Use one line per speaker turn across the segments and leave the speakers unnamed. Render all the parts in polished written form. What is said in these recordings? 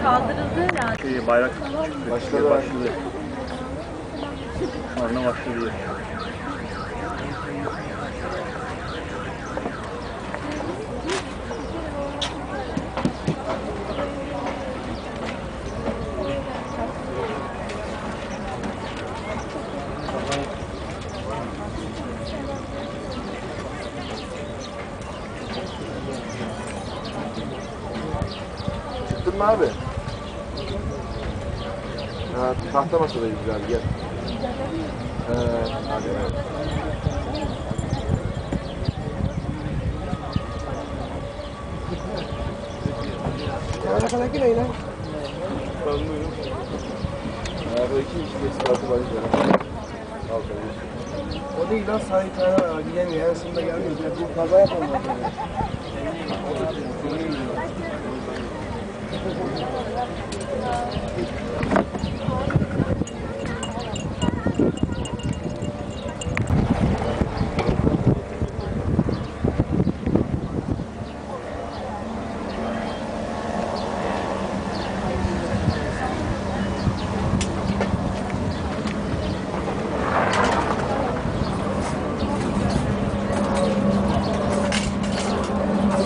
Kaldırıldı herhalde.
Bayrak başladı. Sonra başladı.
Çıktın mı abi? Ha, tahta masadayız abi, gel. Hadi evet.
Kaya kadar ki ne lan?
Ben buyurun. Abi iki işte sıkıntı var işte. Al tabii.
O değil lan, sahip tane var. Gidemiyor. En sonunda gelmiyor. Bu kaza yapalım.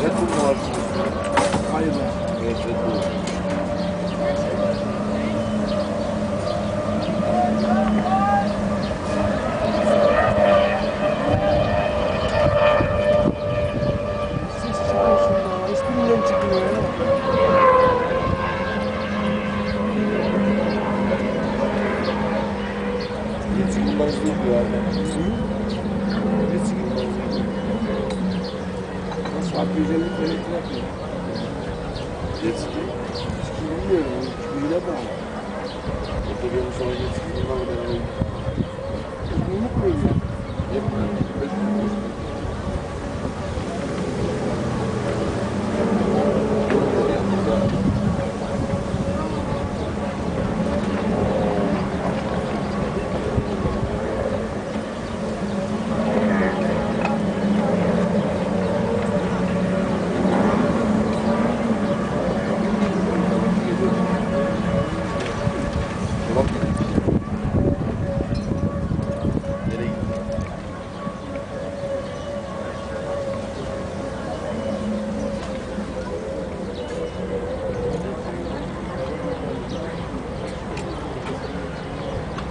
Red Bull mu var?
Hayır.
Evet, Red Bull.
Ses çıkıyor şurada. Hiçbirinden çıkmıyor ya.
Yetsi kullanıcı değil diyor abi.
Birisi gibi. Nasıl 650 kilometre yapıyor?
Yetsi ki.
Hiç bilmiyorum. Hiç bilmiyorum ama.
Otobüsün sonra Yetsi ki. Bundan da ben öyle.
Yumruk muydu?
Hep nereye gitti?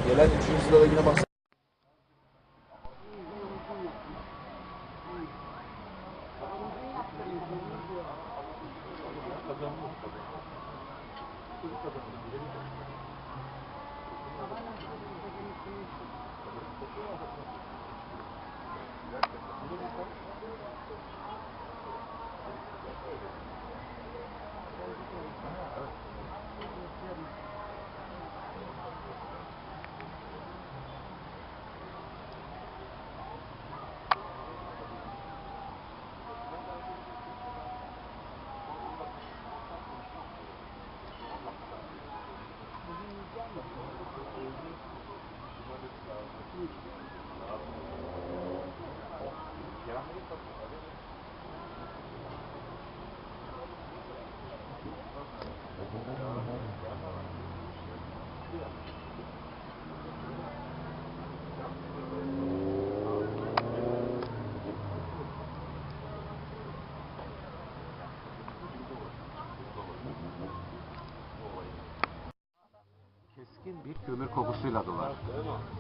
Gelen 3. sırada yine bas.
Keskin bir kömür kokusuyla dolar.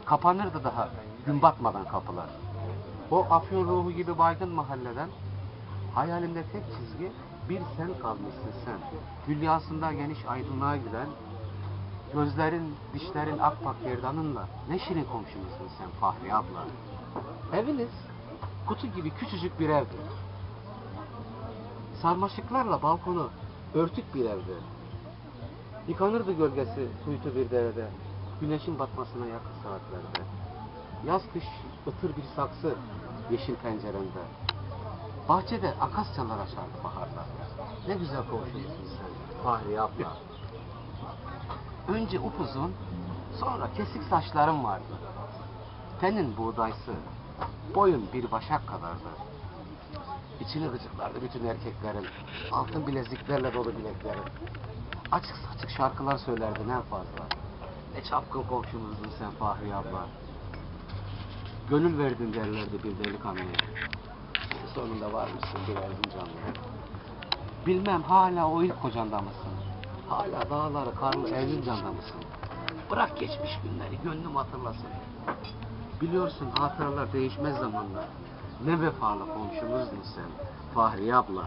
Kapanırdı daha gün batmadan kapılar. O Afyon ruhu gibi baygın mahalleden hayalimde tek çizgi bir sen kalmışsın sen. Hülyasında geniş aydınlığa giden gözlerin, dişlerin akpak gerdanınla ne şirin komşumuzsun sen Fahri abla. Eviniz kutu gibi küçücük bir evdi. Sarmaşıklarla balkonu örtük bir evdi. Yıkanırdı gölgesi kuytu bir derede, güneşin batmasına yakın saatlerde. Yaz kış ıtır bir saksı yeşil pencerende. Bahçede akasyalar açardı baharda. Ne güzel komşumuzsun sen Fahri abla. Önce upuzun, Sonra kesik saçların vardı. Tenin buğdaysı, boyun bir başak kadardı. İçini gıcıklardı bütün erkeklerin, altın bileziklerle dolu bileklerin. Açık saçık şarkılar söylerdin en fazla. Ne çapkın komşumuzdun sen Fahriye abla. Gönül verdin derlerdi bir delikanlıya. Sonunda varmışsın bir Erzincanlıya. Bilmem hala o ilk kocanda mısın? Hala dağları karlı Erzincan'da mısın? Bırak geçmiş günleri, gönlüm hatırlasın. Biliyorsun hatıralar değişmez zamanla. Ne vefalı komşumuzdun sen Fahriye abla.